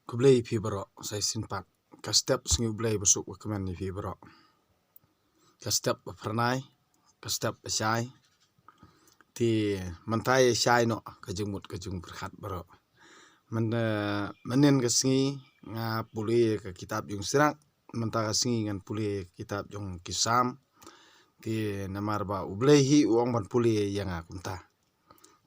Kublai pi berok saya simpat. Kastep sengi kublai besuk kemen ni pi berok. Kastep pernai, kastep syai. Ti mentai syai no kajung berkat berok. Menen ke sengi nga puli ke kitab jung sirak. Mentah ke sengi ngan puli kitab jung kisam. Ti namar ba ublai hi uang ban puli yang akunta.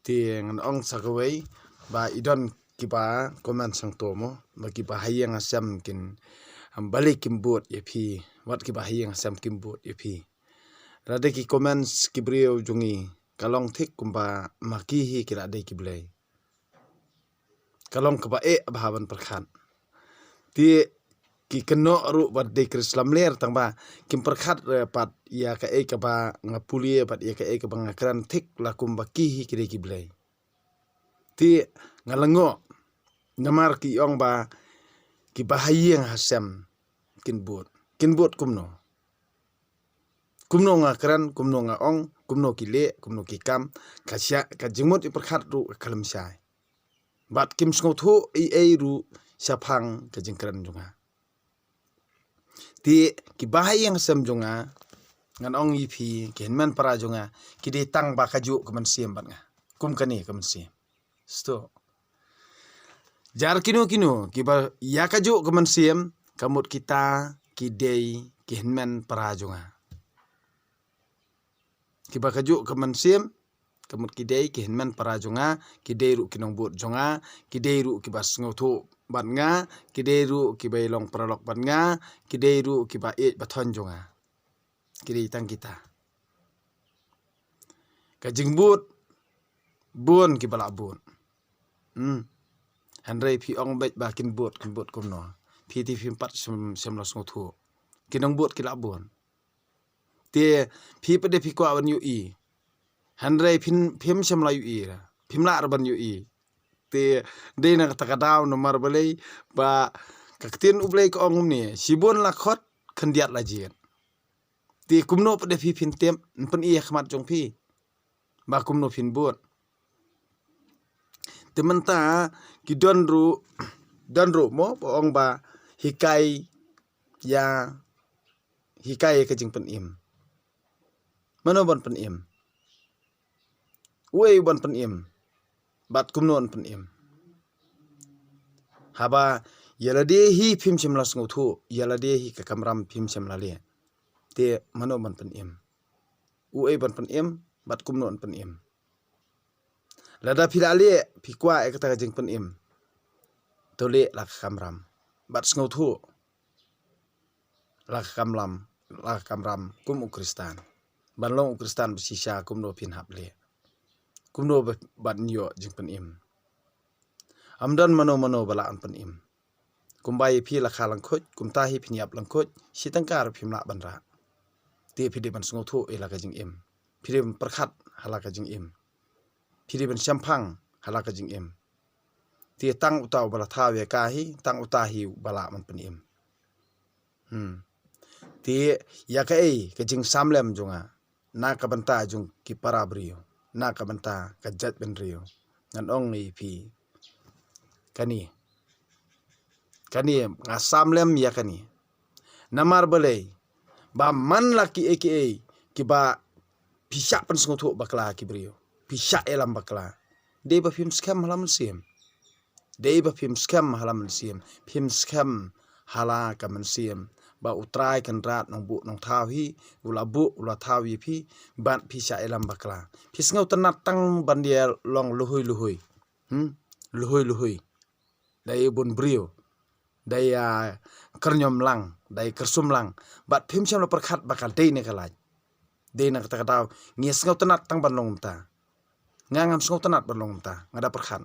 Ti ngan ong sakawai ba idon kiba komen sang tomo bagi bahaya ngasam kin balik kimbut ya pi wat ki bahaya ngasam kimbut ya pi rade ki komen kibrio jungi kalong thik kumba maki hi kira de kiblai kalong keba bahaban perkhan ti ki keno ru bat de krislam ler tang ba kim perkhat pat ya ka ka ba ngapuli pat ya ka ba ngakran thik lakum baki hi kire kiblai ti ngalango namar ki ong ba ki bahaya hasam kinbut kumno ngakran kumno nga ong kumno kile kumno kikam kasya ka jimut iperkhat ru kalam syai bat kim sngo thu ru syapang ka jingkran junga ti ki bahaya hasam junga ngan ong ipi kenman para junga ki de tang ba kaju kemen siem bat nga kum kani kemen siem sto jar kino kiba ya kaju kemen siem kamut kita kidei kihenmen parajunga kiba kaju kemen siem kamut kidei kihenmen parajunga kidei ru kinong but jonga kidei ru kiba sngotu bat nga kidei ru kiba long paralok bat nga kidei ru kiba bathon jonga kidei tang kita kajing but bun kiba la bun Handrai pi ong bet ba kin but kumno pi ti pi 4 sem los ngotu kinong but kila bon te pi pede pi kwa ban yu i handrai phim sem la yu i phim la ban yu i te de na ta daw no mar balai ba kaktin ublai ko ong ni sibon la khot khandiat la jien te kumno pede pi phin tem pen i khmat jong pi ba kumno phin but tementa ki donru mo ong ba hikai ke jing pen im mano bon pen im wei bon pen im bat kumnon pen im haba yala de hi phim chim las ngothu yala de hi ka kamram phim chim la le te mano bon pen im wei bon pen im bat kumnon pen im lada pilale pikwa ekata jing pen im tole la kamram bat ngothu la kamram kum ukristan banlong ukristan bisisha kumno pin hable kumno bat nyo jing pen im amdan mano bala an pen im kumbai pi la khalang khoj kumta hi phinyap lang khoj sitangkar phimla banra te phide ban ngothu ela ka jing im phide perkhat hala ka jing im phide ban sampang hala ka jing im ti tang utaw bala thawe ka hi tang utahi bala man pen im ti ya ka jing samlem junga na ka banta jung ki para brio na ka banta ka jat ben rio ngan ong ni pi kani nga samlem ya kani namar balai ba man laki ki ba pisha pen sngotu bakla ki brio pisha elam bakla de ba film scam halam sim film scam hala ka man sim ba utrai kan rat nong bu nong thaw hi ula thaw yi phi ban phi sha elam bakla phi sngo tanat tang bandia long luhui dai bun brio dai karnyom lang dai kersum lang bat phim cham la perkhat bakal dei ne kalaj dei na kata kata ngi sngo tanat tang ban long ta ngam sngo tanat ban long ta ngada perkhat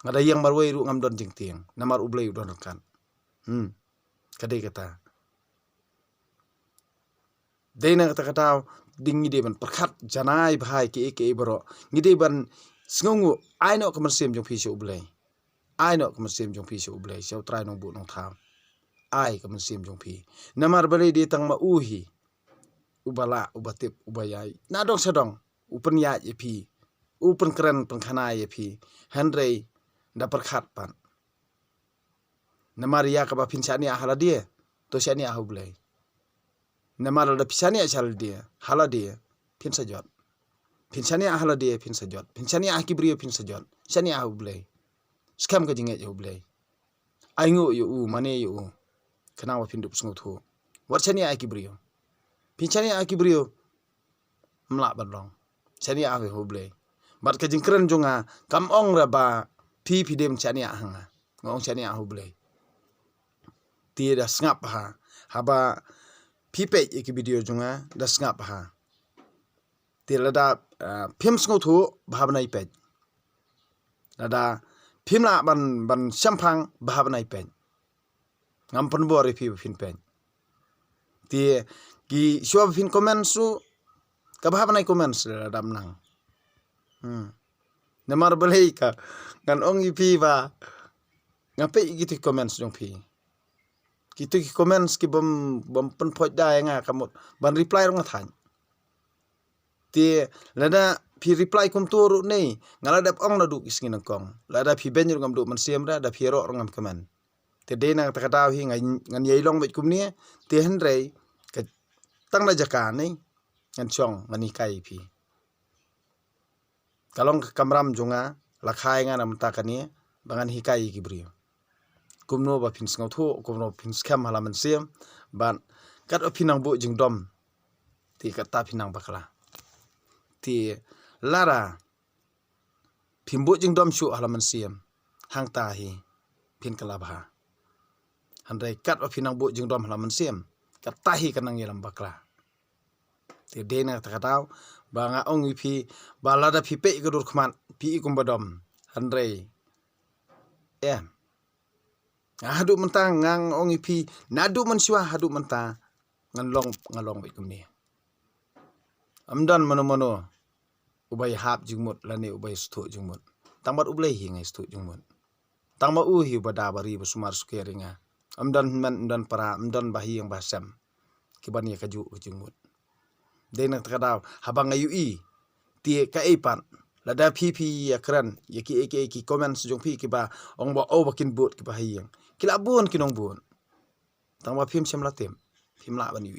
ngada yang marwei ru ngam don jing tiang namar ublei don kan kadai kata dei na kata ding ngide ban perkhat janai bhai ke bro ngide ban sngongu aino kemersiem jong phi ublei aino kemersiem jong phi ublei seu trai nong bu nong tham ai kemersiem jong phi namar balei de tang ma uhi ubala ubatip ubayai na dong sedong upen ya phi upen keren pengkhana ye phi handrei da perkhat pan Namar ya ka ba pinsani hala dia to shani ahu blai. Namar da pisani achal dia hala dia pin sajot. Pinsani hala dia pin sajot. Pinsani kibrio pin sajot. Shani ahu blai. Skam ka jinget yo blai. Aingo yo mane yo. Kenapa pindup sengut ho. Wat shani kibrio. Pinsani kibrio mlak badlong. Shani ahu ho blai. Bat ka jingkren jonga kam ong ra ba pi dem shani hanga. Ngong shani ahu blai. Tie da ngap ha. Haba pipe iki video jonga da ngap ha. Tie lada phim sengut ho bhavna ipet. Lada phim la ban sampang bhavna ipet. Ngam pen bo re pi fin pen. Tie ki shwa fin comment su ka bhavna comments lada menang. Namar belai ka kan ong ipi ba ngape gitu comments jong pi. Gitu ki comments ki bom pen phoj da nga kamot ban reply rong than. Ti lada pi reply kum tur nei ngala dap ong na du kisngin kong. Lada pi ben ngam du man siam da pi ro ngam comment. Ti de nang takataw hi ngan yei long bet kum ni ti henrei ka tang na jaka nei ngan chong ngani kai pi. Kalong kamram jonga lakhai nga nam ta kani bangan hikai kibrio. Kumno ba pin sngaw tho kumno pin skam halaman siam ban kat opinang bu jing dom ti kata pinang bakla. Ti lara pimbu jing dom shu halaman siam hang ta hi pin kalabha. Handai kat opinang bu jing dom halaman siam kat tahi kanang yelam bakla. Ti dena takataw banga ong ipi balada pipe ikudur kman pi ikum badom handai hadu mentang ngang ong ipi nadu mensiwa hadu mentang ngalong ikum ni. Amdan mano ubay hap jingmut lani ubay stu jingmut. Tangbat ublay hi ngai stu jingmut. Tangma uhi badabari basumar sukeringa. Amdan para amdan bahi yang basam kiban ya kaju jingmut. Dena takadaw habang ngayu tie ka ipan lada pipi ya kran ya ki comments jong pi ki ba ong ba o bakin bot ki ba hayang kila bon kinong bon tang ba phim sem latem phim la ban yu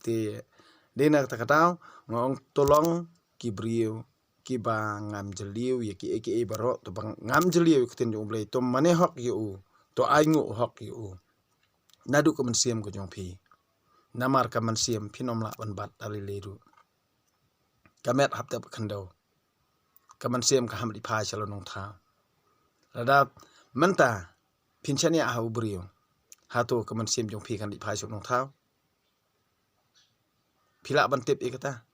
tie dena takadaw ngong tolong ki brio ki ba ngam jeliu ya ki baro to bang ngam jeliu kitin jong blai to mane hok yu to aingu hok yu nadu ko men siam ko jong pi. Namar kaman siam pinom la ban bat ali leru. Kamet hapte kandau. Kaman siam ka ham di pa chalo nong tha. Lada menta pinchani a hu brio. Hato kaman siam jong pi kan di pa chalo nong tha. Pila ban tip ikata.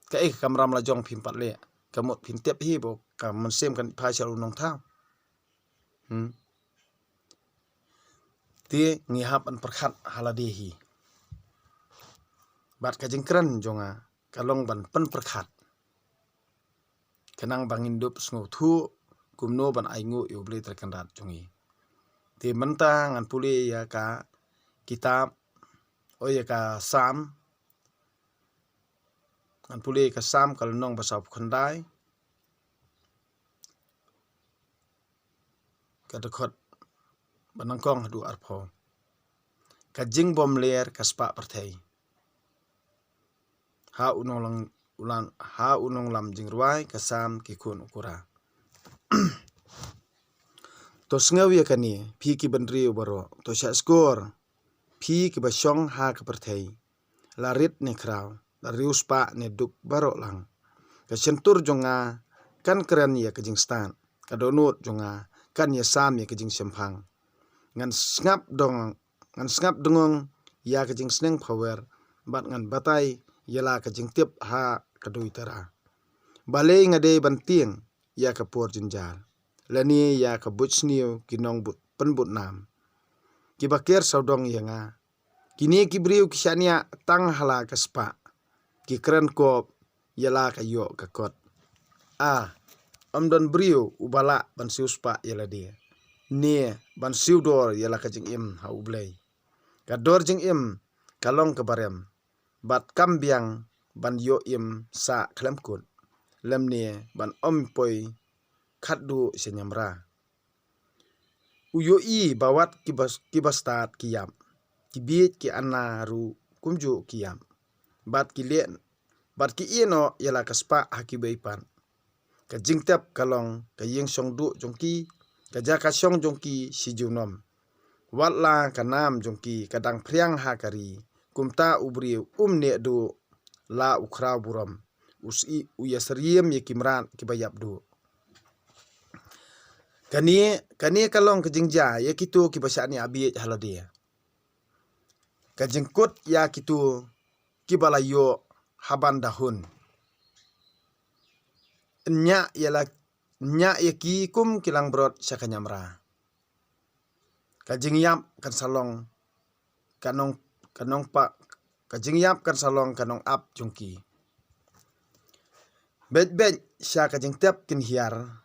Ka kamram la jong pin pat le. Kamot pin tip hi bo kaman siam kan di pa chalo nong tha. Ti ngihap an perkhat haladehi. Bat ka jingkran jonga kalong ban pen perkhat. Kenang bangin dup sngu thu kumno ban aingu yu beli terkendat jongi. Ti mentang an puli ya ka kitab ya ka sam. An puli ka sam kalonong basau khandai. Ka dekot banangkong hadu arpo. Ka jing bom ler ka spa perthei. Ha unong lam jing ruai ka sam ki kun ukura. To sngawi kani pi ki bandri baro to sha skor pi ki basyong ha ka perthei. Larit ni kraw la rius pa ne duk baro lang. Ka sentur jonga kan keren ya ka jing stan. Ka donut jonga kan ya sam ya ka jing sempang. Ngan ngap dongong ya ka jing sneng power bat ngan batai yala ka jing tip ha ka dui tara. Balei ngade banting ya ka por jinjal. Lani ya ka butsniu kinong but penbut nam. Ki bakir saudong ya nga. Kini ki briu kisania tang hala ka spa. Ki keren kop yala ka yo ka kot. Amdon briu ubala ban siu spa yala dia. Ni ban siu dor yala ka jing im ha ublay. Ka dor jing im kalong ka barem. Bat kambiang ban yo im sa klem kut. Lem ni ban ompoi khat du senyamra. uyoi bawat kibastat kiyam kibit ki anaru kumju kiyam bat kilien bat ki ino yala kaspa hakibaipan ka jingtap kalong ka yeng song du jongki ka jaka song jongki si junom watla kanam jongki kadang priang hakari kumta ubri ne do la ukra buram usi uyasriem ye kimran kibayap do kani kalong ka jingja ye kitu kibasani abi haladia ka jingkut ya kitu kibalayo haban dahun nya yaki kum kilang brot sakanyamra kajingyap kan salong kanong pa kajingyap kan salong kanong ap jongki bet sya kajingtep kin hiar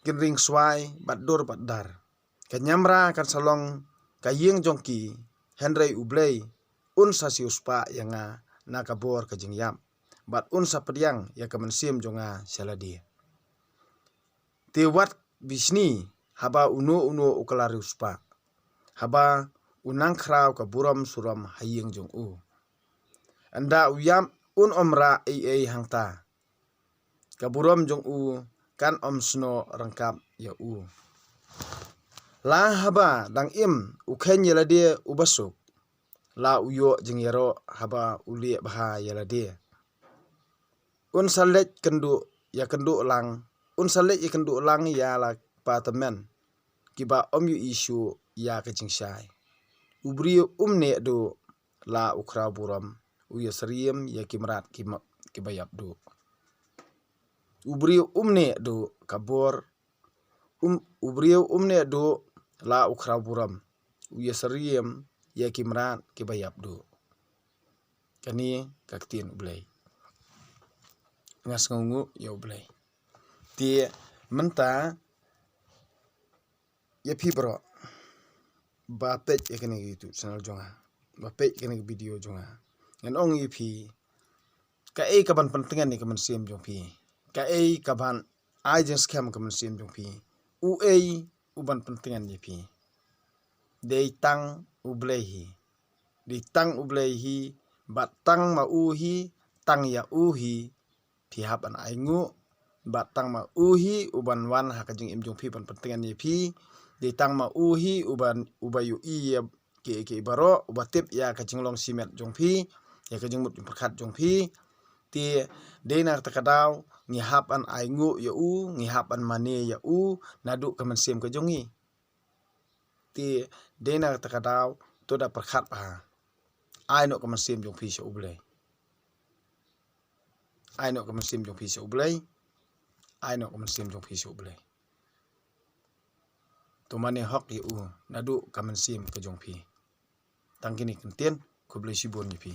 kin ring swai badur badar kanyamra kan salong kayeng jongki henry ublei un sasiuspa yanga nakabor kajingyap bat un sapediang ya kamansim jonga saladi tewat bisni haba uno ukalari uspa haba unang krau ka buram suram hayeng jong u anda uyam un omra ai hangta ka buram jong u kan om sno rangkap ya u la haba dang im ukhen yelade ubasuk la uyo jeng yaro haba uli baha yelade un salet kendu lang un salet ya kendu lang ya la patamen kiba om yu isu ya kajingshai ubri ne do la ukra buram uyasriem ya kimrat kibayap do ubri ne do kabor ubri ne do la ukra buram uyasriem ya kimrat kibayap do kani kaktin ublay ngas ngungu ya ublay ti menta ya pibro ba page ekene YouTube channel jonga ba page ekene video jonga ngan ong ipi ka kaban pentingan ni kaman sim jong pi ka kaban jeng scam kaman sim jong pi uban pentingan ni pi de tang ublehi bat tang ma uhi tang ya uhi pihap an aingu batang ma uhi uban wan hakajing im jong pi pan pentingan ni pi di tang ma uhi ubayu i ke baro ubatip ya kajing long simet jong pi ya kajing mut perkat jong pi ti dena takadaw ngihap an aingu ya u ngihap an mane ya u nadu kaman sim ka jongi ti dena takadaw to da perkat pa ai no kaman sim jong pi sa ublay ai no kaman sim jong pi sa ublay ai no kaman sim jong pi sa ublay to mane hok ye u nadu kaman sim ka jong pi tangkini kentien ko blay sibon ni pi